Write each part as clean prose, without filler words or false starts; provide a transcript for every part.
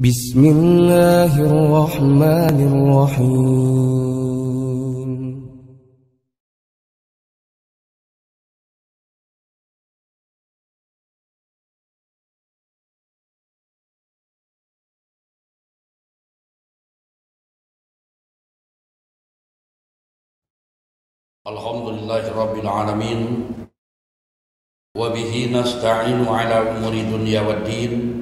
Bismillahirrahmanirrahim. Alhamdulillahirabbil alamin wa bihi nasta'inu ala umuri dunya waddin.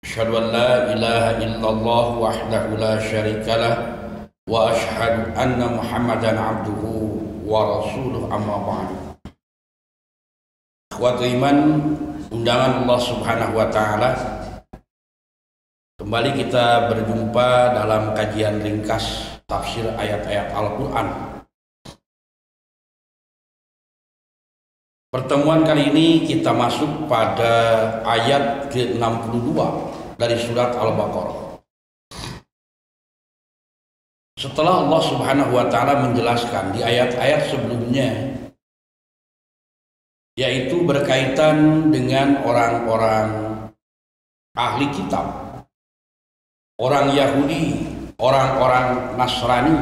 Asyhadu an la ilaha illallah wahdahu la syarikalah wa asyhadu anna Muhammadan abduhu wa rasuluh, amma ba'du. Ikhwatul iman, undangan Allah Subhanahu wa taala, kembali kita berjumpa dalam kajian ringkas tafsir ayat-ayat Al-Qur'an. Pertemuan kali ini kita masuk pada ayat ke-62 dari surat Al-Baqarah. Setelah Allah Subhanahu wa taala menjelaskan di ayat-ayat sebelumnya, yaitu berkaitan dengan orang-orang ahli kitab, orang Yahudi, orang-orang Nasrani,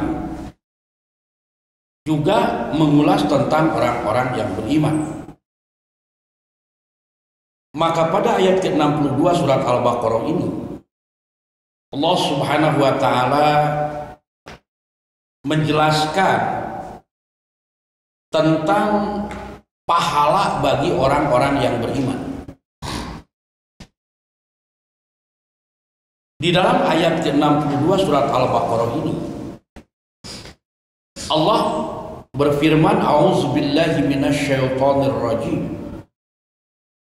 juga mengulas tentang orang-orang yang beriman. Maka pada ayat ke-62 surat Al-Baqarah ini, Allah Subhanahu wa taala menjelaskan tentang pahala bagi orang-orang yang beriman. Di dalam ayat ke-62 surat Al-Baqarah ini, Allah berfirman, a'udzubillahi minasyaitonir rajim.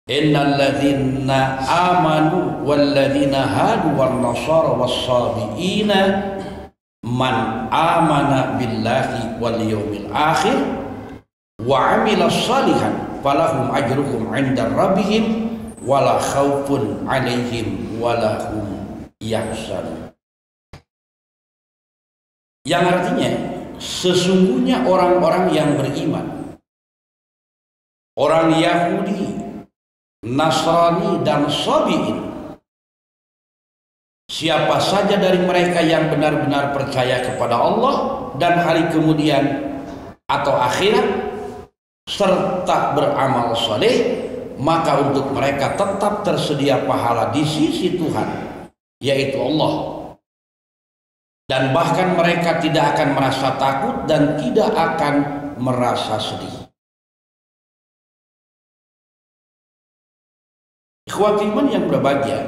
Innal ladzina amanu wal ladzina hadu wan nasara was-sabiina man amana billahi wal yawmil akhir wa 'amila shalihan falahum ajruhum 'inda rabbihim wala khaufun 'alaihim wala hum yahzanun. Yang artinya, sesungguhnya orang-orang yang beriman, orang Yahudi, Nasrani dan Sabi'in, siapa saja dari mereka yang benar-benar percaya kepada Allah dan hari kemudian atau akhirat serta beramal saleh, maka untuk mereka tetap tersedia pahala di sisi Tuhan, yaitu Allah. Dan bahkan mereka tidak akan merasa takut dan tidak akan merasa sedih. Ikhwatul iman yang berbahagia,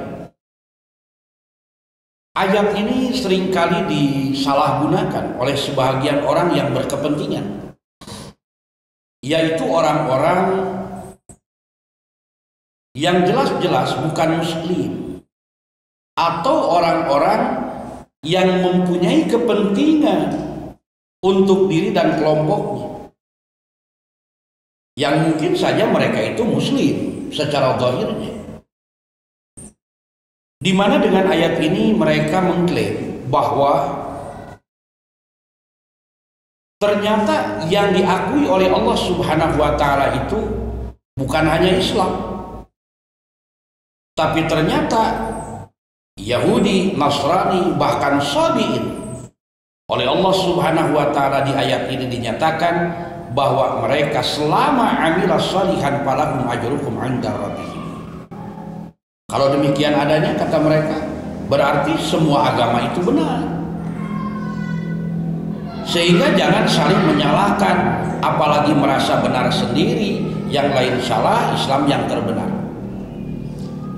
ayat ini seringkali disalahgunakan oleh sebahagian orang yang berkepentingan, yaitu orang-orang yang jelas-jelas bukan muslim, atau orang-orang yang mempunyai kepentingan untuk diri dan kelompoknya, yang mungkin saja mereka itu muslim secara zahirnya, di mana dengan ayat ini mereka mengklaim bahwa ternyata yang diakui oleh Allah Subhanahu wa taala itu bukan hanya Islam, tapi ternyata Yahudi, Nasrani, bahkan Sabi'in. Oleh Allah Subhanahu wa taala di ayat ini dinyatakan bahwa mereka selama amila shalihan falahum ajruhum 'inda rabbihim. Kalau demikian adanya, kata mereka, berarti semua agama itu benar. Sehingga jangan saling menyalahkan, apalagi merasa benar sendiri, yang lain salah, Islam yang terbenar.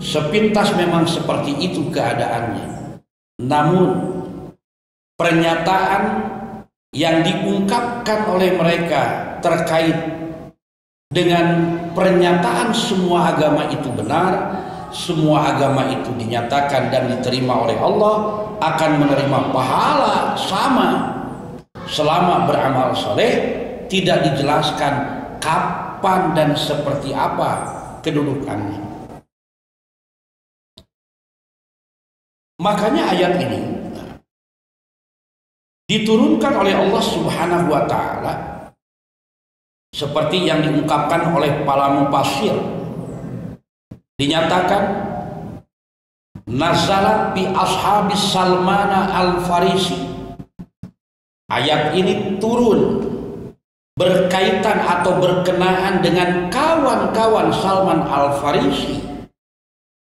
Sepintas memang seperti itu keadaannya. Namun pernyataan yang diungkapkan oleh mereka terkait dengan pernyataan semua agama itu benar, semua agama itu dinyatakan dan diterima oleh Allah, akan menerima pahala sama selama beramal saleh, tidak dijelaskan kapan dan seperti apa kedudukannya. Makanya ayat ini diturunkan oleh Allah Subhanahu wa taala seperti yang diungkapkan oleh para mufassir. Dinyatakan nazalat bi ashabis Salman al-Farisi. Ayat ini turun berkaitan atau berkenaan dengan kawan-kawan Salman al-Farisi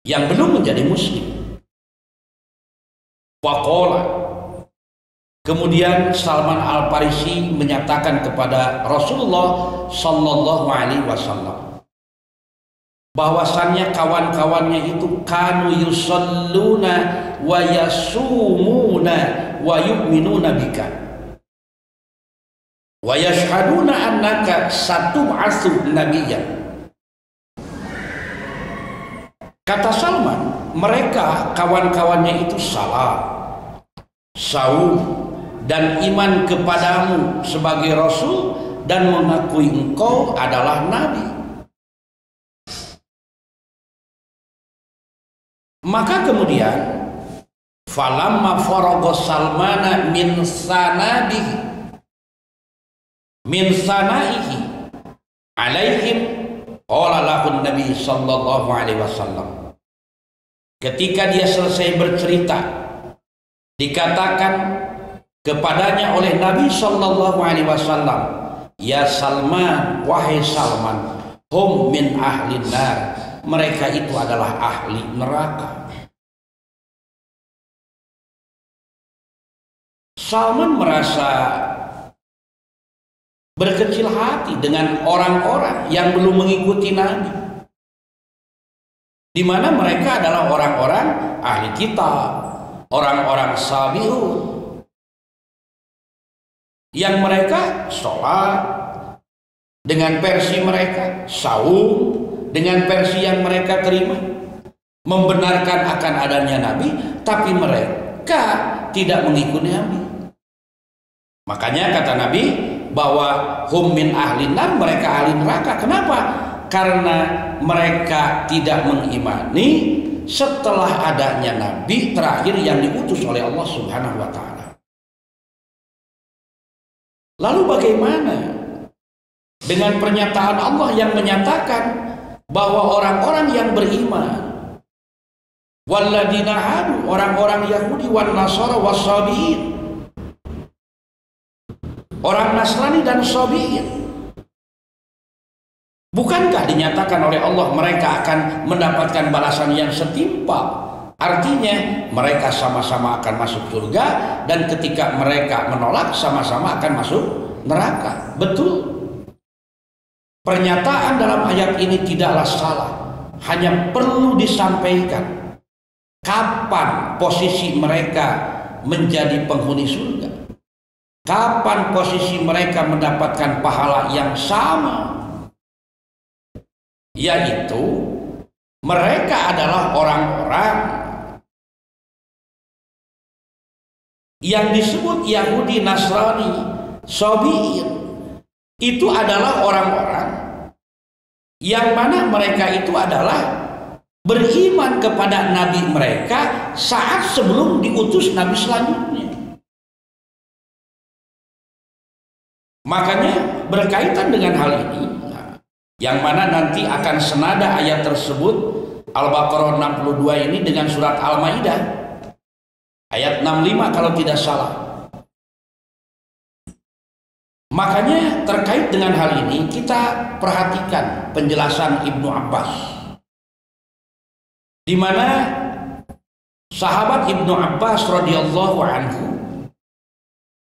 yang belum menjadi muslim. Faqala, kemudian Salman al-Farisi menyatakan kepada Rasulullah sallallahu alaihi wasallam bahwasannya kawan-kawannya itu kanu yusalluna wa yasumuna wa yu'minuna bika wa yashhaduna annaka satub'atsu nabiyyan. Kata Salman, mereka kawan-kawannya itu salat, saum, dan iman kepadamu sebagai Rasul dan mengakui engkau adalah Nabi. Maka kemudian falamma faragha Salmana min sanaihi alaihim qala lahu Nabi sallallahu alaihi wasallam. Ketika dia selesai bercerita, dikatakan kepadanya oleh Nabi sallallahu alaihi wasallam, ya Salman, wahai Salman, hum min ahli nar, mereka itu adalah ahli neraka. Salman merasa berkecil hati dengan orang-orang yang belum mengikuti Nabi, di mana mereka adalah orang-orang ahli kitab, orang-orang sabiun, yang mereka sholat dengan versi mereka, saum dengan versi yang mereka terima, membenarkan akan adanya Nabi, tapi mereka tidak mengikuti Nabi. Makanya kata Nabi bahwa hum min ahli nar, mereka ahli neraka. Kenapa? Karena mereka tidak mengimani setelah adanya Nabi terakhir yang diutus oleh Allah Subhanahu wa Ta'ala. Lalu bagaimana dengan pernyataan Allah yang menyatakan bahwa orang-orang yang beriman, walladzina hadu, orang-orang Yahudi, wan Nasara was-sabiin, orang Nasrani dan Sabiin, bukankah dinyatakan oleh Allah mereka akan mendapatkan balasan yang setimpal? Artinya mereka sama-sama akan masuk surga, dan ketika mereka menolak sama-sama akan masuk neraka. Betul. Pernyataan dalam ayat ini tidaklah salah, hanya perlu disampaikan kapan posisi mereka menjadi penghuni surga, kapan posisi mereka mendapatkan pahala yang sama, yaitu mereka adalah orang-orang yang disebut Yahudi, Nasrani, Sabiin. Itu adalah orang-orang yang mana mereka itu adalah beriman kepada Nabi mereka saat sebelum diutus Nabi selanjutnya. Makanya berkaitan dengan hal ini, yang mana nanti akan senada ayat tersebut, Al-Baqarah 62 ini dengan surat Al-Maidah ayat 65 kalau tidak salah. Makanya terkait dengan hal ini kita perhatikan penjelasan Ibnu Abbas, di mana sahabat Ibnu Abbas radhiyallahu anhu,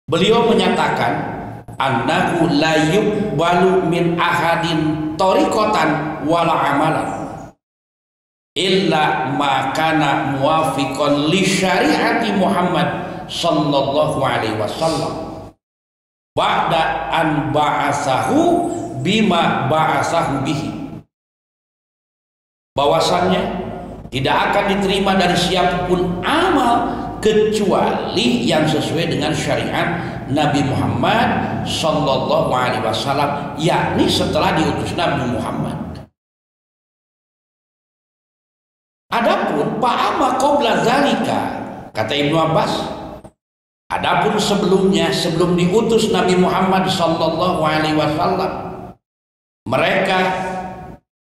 beliau menyatakan annahu la yuqbalu min ahadin tariqatan wala amalan illa ma kana muwafiqan li syariati Muhammad sallallahu alaihi wasallam ba'da an ba'asahu bima ba'asahu bihi. Bahwasannya tidak akan diterima dari siapapun amal kecuali yang sesuai dengan syariat Nabi Muhammad sallallahu alaihi wasallam, yakni setelah diutus Nabi Muhammad. Adapun fa'ama qabla zalika, kata Ibnu Abbas, adapun sebelumnya, sebelum diutus Nabi Muhammad sallallahu alaihi wasallam, mereka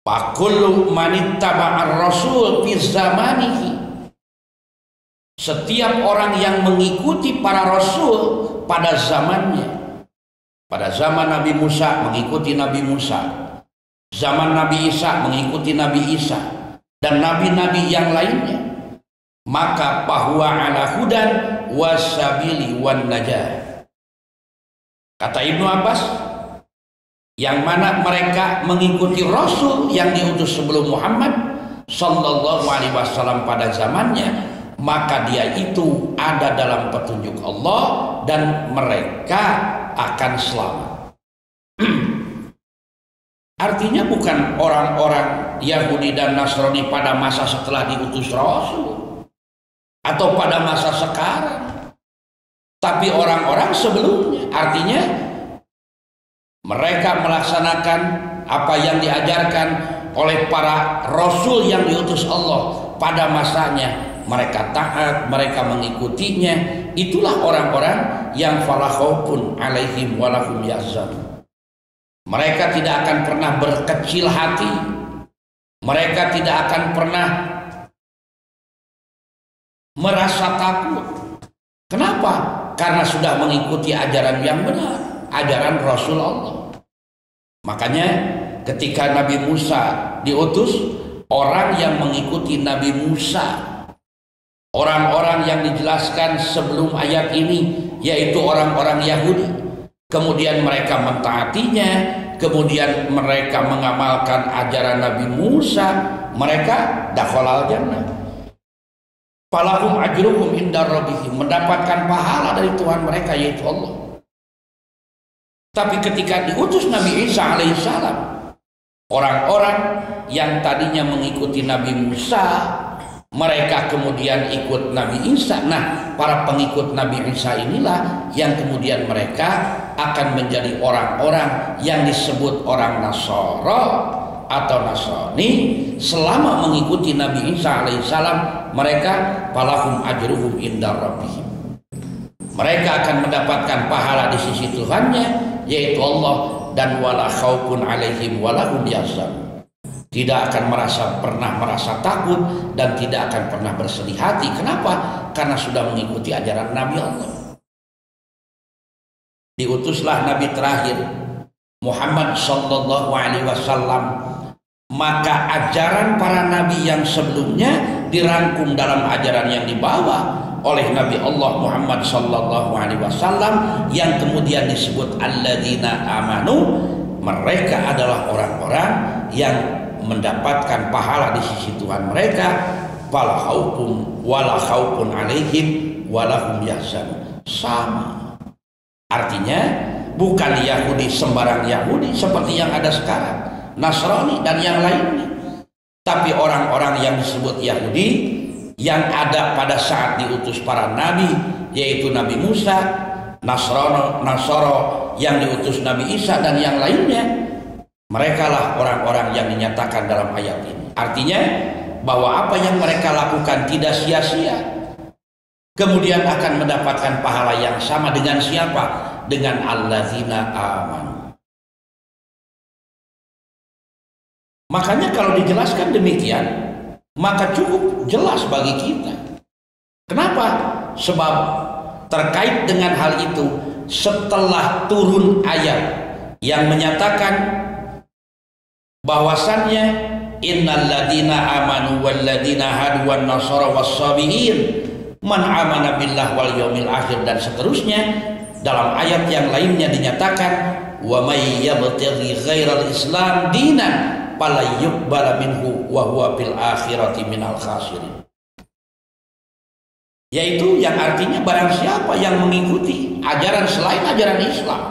faqullu man ittaba'ar rasul fi zamanihi, Setiap orang yang mengikuti para rasul pada zamannya, pada zaman Nabi Musa mengikuti Nabi Musa, zaman Nabi Isa mengikuti Nabi Isa, dan nabi-nabi yang lainnya, maka bahwa ala hudan wasabili wan najah. Kata Ibnu Abbas, yang mana mereka mengikuti Rasul yang diutus sebelum Muhammad Sallallahu Alaihi Wasallam pada zamannya, maka dia itu ada dalam petunjuk Allah dan mereka akan selamat. Artinya bukan orang-orang Yahudi dan Nasrani pada masa setelah diutus Rasul atau pada masa sekarang, tapi orang-orang sebelumnya. Artinya mereka melaksanakan apa yang diajarkan oleh para Rasul yang diutus Allah pada masanya. Mereka taat, mereka mengikutinya. Itulah orang-orang yang fala khaufun alaihim wa lahum yahzanun. Mereka tidak akan pernah berkecil hati. Mereka tidak akan pernah merasa takut. Kenapa? Karena sudah mengikuti ajaran yang benar, ajaran Rasul Allah. Makanya ketika Nabi Musa diutus, orang yang mengikuti Nabi Musa, orang-orang yang dijelaskan sebelum ayat ini, yaitu orang-orang Yahudi, kemudian mereka mentaatinya, kemudian mereka mengamalkan ajaran Nabi Musa, mereka dakhalal jannah. Falahum ajruhum inda rabbihim, mendapatkan pahala dari Tuhan mereka, yaitu Allah. Tapi ketika diutus Nabi Isa alaihissalam, orang-orang yang tadinya mengikuti Nabi Musa, mereka kemudian ikut Nabi Isa. Nah, para pengikut Nabi Isa inilah yang kemudian mereka akan menjadi orang-orang yang disebut orang Nasara atau Nasrani. Selama mengikuti Nabi Isa alaihissalam, mereka falahum ajruhum inda rabbihim. Mereka akan mendapatkan pahala di sisi Tuhannya, yaitu Allah, dan wala khaufun alaihim wa lahum yahzanun. Tidak akan pernah merasa takut dan tidak akan pernah bersedih hati. Kenapa? Karena sudah mengikuti ajaran Nabi Allah. Diutuslah Nabi terakhir Muhammad Sallallahu Alaihi Wasallam, maka ajaran para nabi yang sebelumnya dirangkum dalam ajaran yang dibawa oleh Nabi Allah Muhammad Sallallahu Alaihi Wasallam, yang kemudian disebut alladzina amanu. Mereka adalah orang-orang yang mendapatkan pahala di sisi Tuhan mereka. Fala khaufun wala khaufun alaihim walahum yahzanun. Sama. Artinya bukan Yahudi sembarang Yahudi seperti yang ada sekarang, Nasrani dan yang lainnya, tapi orang-orang yang disebut Yahudi yang ada pada saat diutus para nabi, yaitu Nabi Musa, Nasara yang diutus Nabi Isa dan yang lainnya. Mereka lah orang-orang yang dinyatakan dalam ayat ini. Artinya bahwa apa yang mereka lakukan tidak sia-sia, kemudian akan mendapatkan pahala yang sama dengan siapa? Dengan alladzina amanu. Makanya kalau dijelaskan demikian, maka cukup jelas bagi kita. Kenapa? Sebab terkait dengan hal itu, setelah turun ayat yang menyatakan bahwasannya innal ladina amanu wal ladina hadu wan nasara was-sabiin man amana billah wal yaumil akhir dan seterusnya, dalam ayat yang lainnya dinyatakan wa may yabtaghi ghairal islam dinan fala yuqbala minhu wa huwa fil akhirati minal khasirin. Yaitu yang artinya barang siapa yang mengikuti ajaran selain ajaran Islam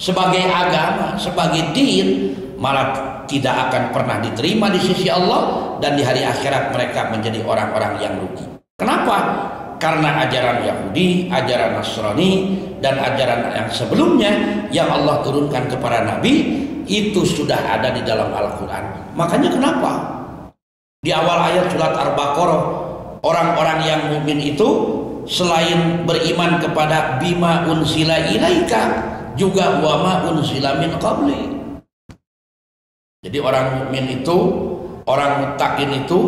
sebagai agama, sebagai din, malah tidak akan pernah diterima di sisi Allah, dan di hari akhirat mereka menjadi orang-orang yang rugi. Kenapa? Karena ajaran Yahudi, ajaran Nasrani, dan ajaran yang sebelumnya yang Allah turunkan kepada Nabi itu sudah ada di dalam Al-Quran. Makanya kenapa di awal ayat surat Al-Baqarah, orang-orang yang mukmin itu selain beriman kepada bima unzila ilaika, juga wama unzila min qabli. Jadi orang mukmin itu, orang muttaqin itu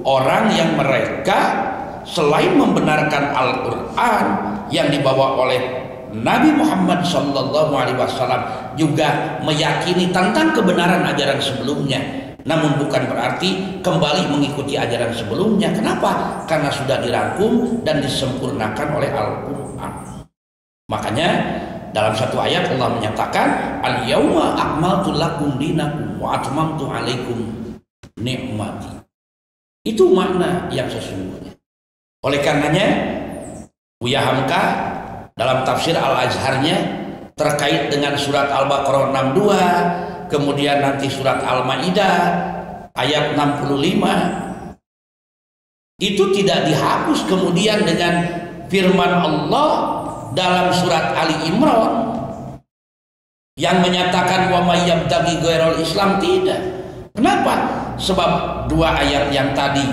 orang yang mereka selain membenarkan Al-Quran yang dibawa oleh Nabi Muhammad SAW, juga meyakini tentang kebenaran ajaran sebelumnya, namun bukan berarti kembali mengikuti ajaran sebelumnya. Kenapa? Karena sudah dirangkum dan disempurnakan oleh Al-Quran. Makanya dalam satu ayat Allah menyatakan, al-yauma akmaltu lakum dinakum wa atmamtu alaikum ni'mati. Itu makna yang sesungguhnya. Oleh karenanya Buya Hamka dalam tafsir Al-Azharnya terkait dengan surat Al-Baqarah 62, kemudian nanti surat Al-Maidah ayat 65, itu tidak dihapus kemudian dengan firman Allah dalam surat Ali Imran yang menyatakan wa may yabtaghi ghairal Islam. Tidak. Kenapa? Sebab dua ayat yang tadi,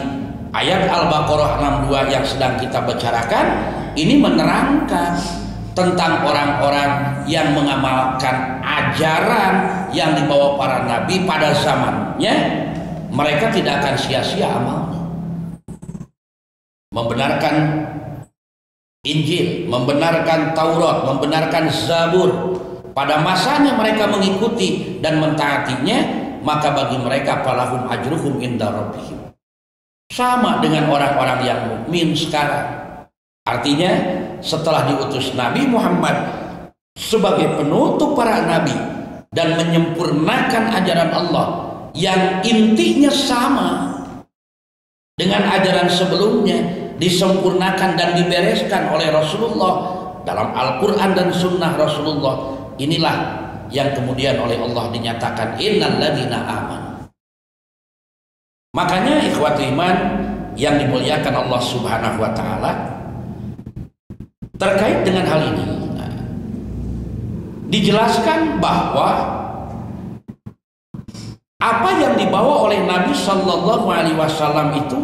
ayat Al-Baqarah 62 yang sedang kita bicarakan, ini menerangkan tentang orang-orang yang mengamalkan ajaran yang dibawa para nabi pada zamannya. Mereka tidak akan sia-sia amalnya. Membenarkan Injil, membenarkan Taurat, membenarkan Zabur, pada masanya mereka mengikuti dan mentaatinya, maka bagi mereka falahum ajruhum inda rabbihim, sama dengan orang-orang yang mukmin sekarang. Artinya setelah diutus Nabi Muhammad sebagai penutup para nabi dan menyempurnakan ajaran Allah yang intinya sama dengan ajaran sebelumnya, disempurnakan dan dibereskan oleh Rasulullah dalam Al-Quran dan Sunnah Rasulullah. Inilah yang kemudian oleh Allah dinyatakan innal ladzina amanu. Makanya ikhwati iman yang dimuliakan Allah Subhanahu wa taala, terkait dengan hal ini dijelaskan bahwa apa yang dibawa oleh Nabi Sallallahu Alaihi Wasallam itu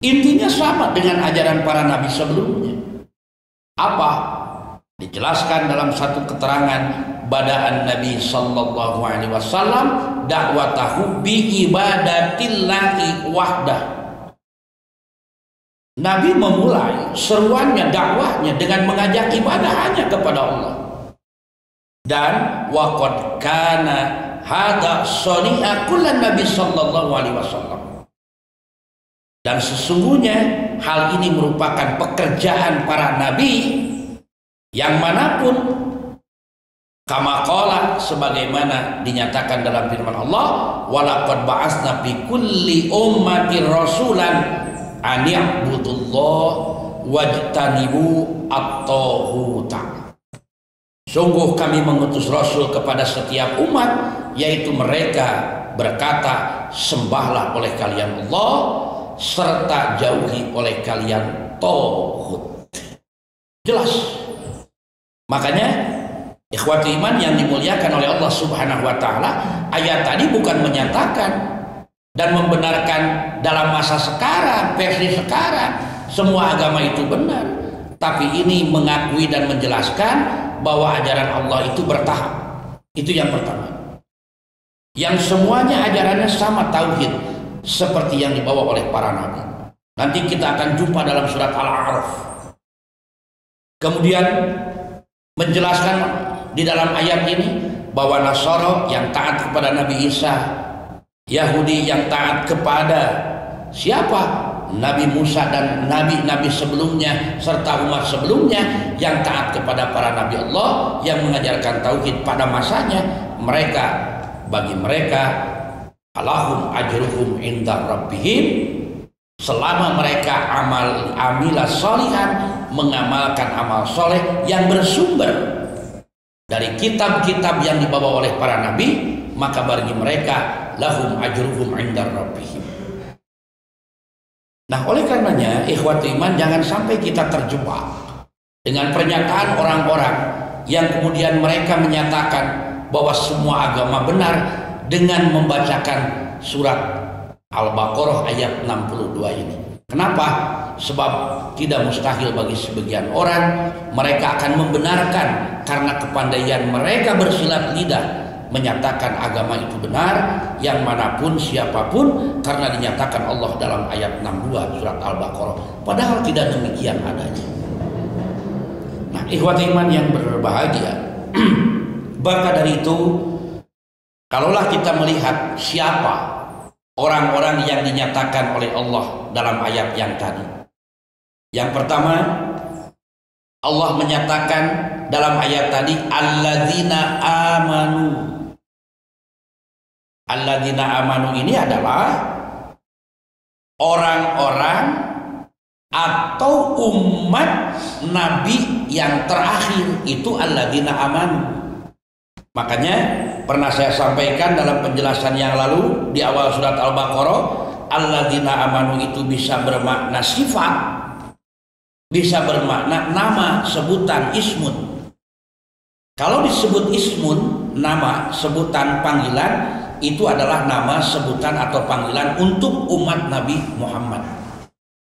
intinya sama dengan ajaran para nabi sebelumnya. Apa? Dijelaskan dalam satu keterangan, bada'an Nabi Sallallahu Alaihi Wasallam dakwatahu bi ibadatillahi wahdah. Nabi memulai seruannya, dakwahnya dengan mengajak ibadah hanya kepada Allah. Dan waqad kana hadza shani'a kullan Nabi Sallallahu Alaihi Wasallam. Dan sesungguhnya hal ini merupakan pekerjaan para nabi yang manapun, kama qala, sebagaimana dinyatakan dalam firman Allah, walaqad ba'atsna fi kulli ummatin rasulan an ya'budullah wajtanibu at-taghuta. Sungguh kami mengutus Rasul kepada setiap umat, yaitu mereka berkata, sembahlah oleh kalian Allah serta jauhi oleh kalian taghut. Jelas. Makanya ikhwati iman yang dimuliakan oleh Allah Subhanahu wa taala, ayat tadi bukan menyatakan dan membenarkan dalam masa sekarang, versi sekarang, semua agama itu benar, tapi ini mengakui dan menjelaskan bahwa ajaran Allah itu bertahap. Itu yang pertama. Yang semuanya ajarannya sama, tauhid, seperti yang dibawa oleh para nabi. Nanti kita akan jumpa dalam surat Al-A'raf. Kemudian menjelaskan di dalam ayat ini bahwa Nasara yang taat kepada Nabi Isa, Yahudi yang taat kepada siapa? Nabi Musa dan nabi-nabi sebelumnya serta umat sebelumnya yang taat kepada para nabi Allah yang mengajarkan tauhid pada masanya. Bagi mereka alahum ajruhum inda rabbihim, selama mereka amilah sholihan, mengamalkan amal soleh yang bersumber dari kitab-kitab yang dibawa oleh para nabi, maka bagi mereka lahum ajruhum inda rabbihim. Nah, oleh karenanya ikhwati iman, jangan sampai kita terjebak dengan pernyataan orang-orang yang kemudian mereka menyatakan bahwa semua agama benar dengan membacakan surat Al-Baqarah ayat 62 ini. Kenapa? Sebab tidak mustahil bagi sebagian orang, mereka akan membenarkan karena kepandaian mereka bersilat lidah menyatakan agama itu benar, yang manapun siapapun, karena dinyatakan Allah dalam ayat 62 surat Al-Baqarah. Padahal tidak demikian adanya. Nah, ikhwati iman yang berbahagia, maka dari itu, kalaulah kita melihat siapa orang-orang yang dinyatakan oleh Allah dalam ayat yang tadi. Yang pertama, Allah menyatakan dalam ayat tadi alladzina amanu. Alladzina amanu ini adalah orang-orang atau umat Nabi yang terakhir, itu alladzina amanu. Makanya pernah saya sampaikan dalam penjelasan yang lalu di awal surat Al-Baqarah, alladzina amanu itu bisa bermakna sifat, bisa bermakna nama, sebutan, ismun. Kalau disebut ismun, nama, sebutan, panggilan, itu adalah nama, sebutan atau panggilan untuk umat Nabi Muhammad.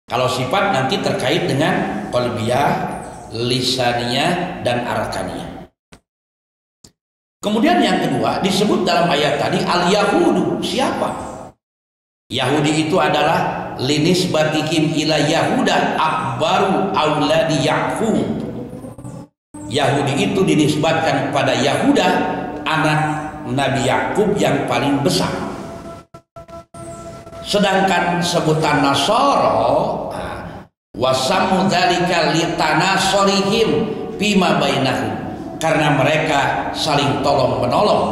Kalau sifat nanti terkait dengan qalbiyah, lisaniyah, dan arkaniyah. Kemudian yang kedua disebut dalam ayat tadi al-Yahudu. Siapa? Yahudi itu adalah linisbatikim ila Yahuda akbaru auladi Yaqub. Yahudi itu dinisbatkan kepada Yahuda, anak Nabi Yakub yang paling besar. Sedangkan sebutan Nasara, wasamu dzalika litanasorihim bima bainahum, karena mereka saling tolong menolong.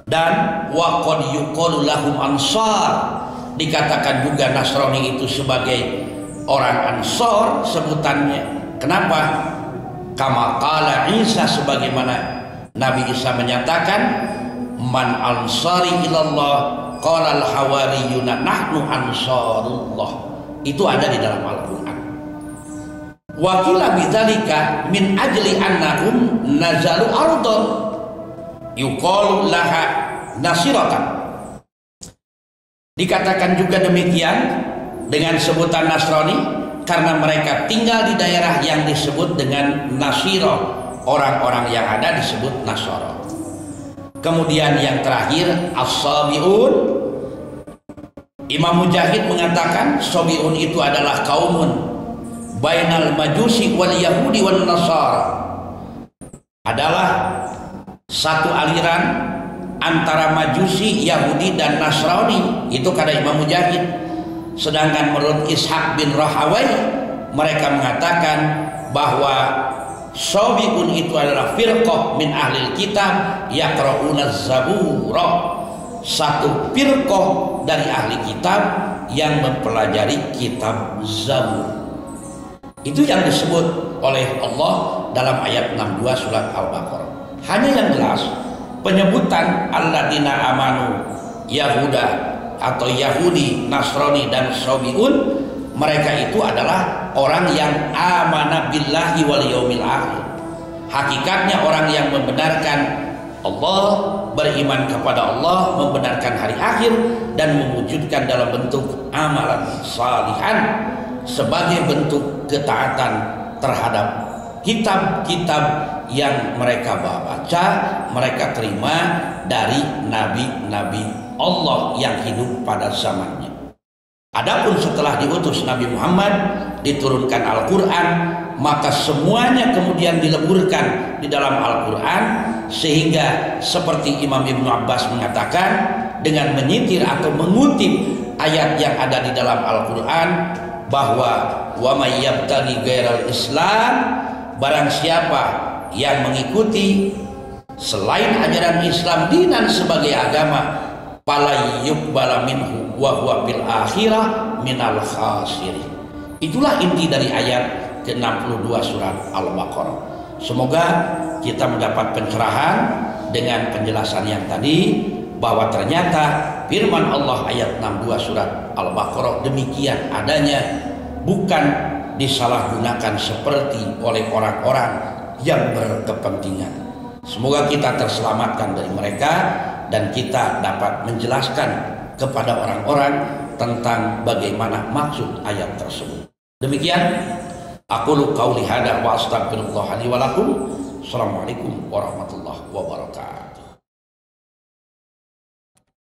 Dan waqad yuqalu lahum ansar, dikatakan juga Nasrani itu sebagai orang Ansor sebutannya. Kenapa? Kama qala Isa, sebagaimana Nabi Isa menyatakan, man ansari ilallah qala al hawariyuna nahnu ansarullah. Itu ada di dalam Al-Qur'an. Wa qila bidzalika min ajli annahum nazalu ardon yuqalu laha nasiratan. Dikatakan juga demikian dengan sebutan Nasrani karena mereka tinggal di daerah yang disebut dengan Nasiro, orang-orang yang ada disebut Nasara. Kemudian yang terakhir as-Sabi'un. Imam Mujahid mengatakan Sabi'un itu adalah kaumun bainal majusi wal yahudi wal nasara, adalah satu aliran antara Majusi, Yahudi, dan Nasrani. Itu kata Imam Mujahid. Sedangkan menurut Ishaq bin Rahawai, mereka mengatakan bahwa Sabi'un itu adalah firqah min ahlil kitab yaqra'una zabura, satu firqah dari ahli kitab yang mempelajari kitab Zabur. Itu yang disebut oleh Allah dalam ayat 62 surat Al-Baqarah. Hanya yang jelas penyebutan alladzina amanu, Yahuda atau Yahudi, Nasrani, dan Sabi'un, mereka itu adalah orang yang amana billahi wal yaumil akhir. Hakikatnya orang yang membenarkan Allah, beriman kepada Allah, membenarkan hari akhir, dan mewujudkan dalam bentuk amalan salihan sebagai bentuk ketaatan terhadap kitab-kitab yang mereka baca, mereka terima dari nabi-nabi Allah yang hidup pada zamannya. Adapun setelah diutus Nabi Muhammad, diturunkan Al-Quran, maka semuanya kemudian dileburkan di dalam Al-Quran, sehingga seperti Imam Ibnu Abbas mengatakan dengan menyitir atau mengutip ayat yang ada di dalam Al-Quran bahwa wa may yabtaghi ghairal Islam, barang siapa yang mengikuti selain ajaran Islam dinan sebagai agama, fala yuqbala minhu wa huwa bil akhirah minal khasirin. Itulah inti dari ayat ke-62 surat Al-Baqarah. Semoga kita mendapat pencerahan dengan penjelasan yang tadi, bahwa ternyata firman Allah ayat 62 surat Al-Baqarah demikian adanya, bukan disalahgunakan seperti oleh orang-orang yang berkepentingan. Semoga kita terselamatkan dari mereka dan kita dapat menjelaskan kepada orang-orang tentang bagaimana maksud ayat tersebut. Demikian aqulu qauli hadza wa astaghfirullah li wa lakum. Assalamualaikum warahmatullahi wabarakatuh.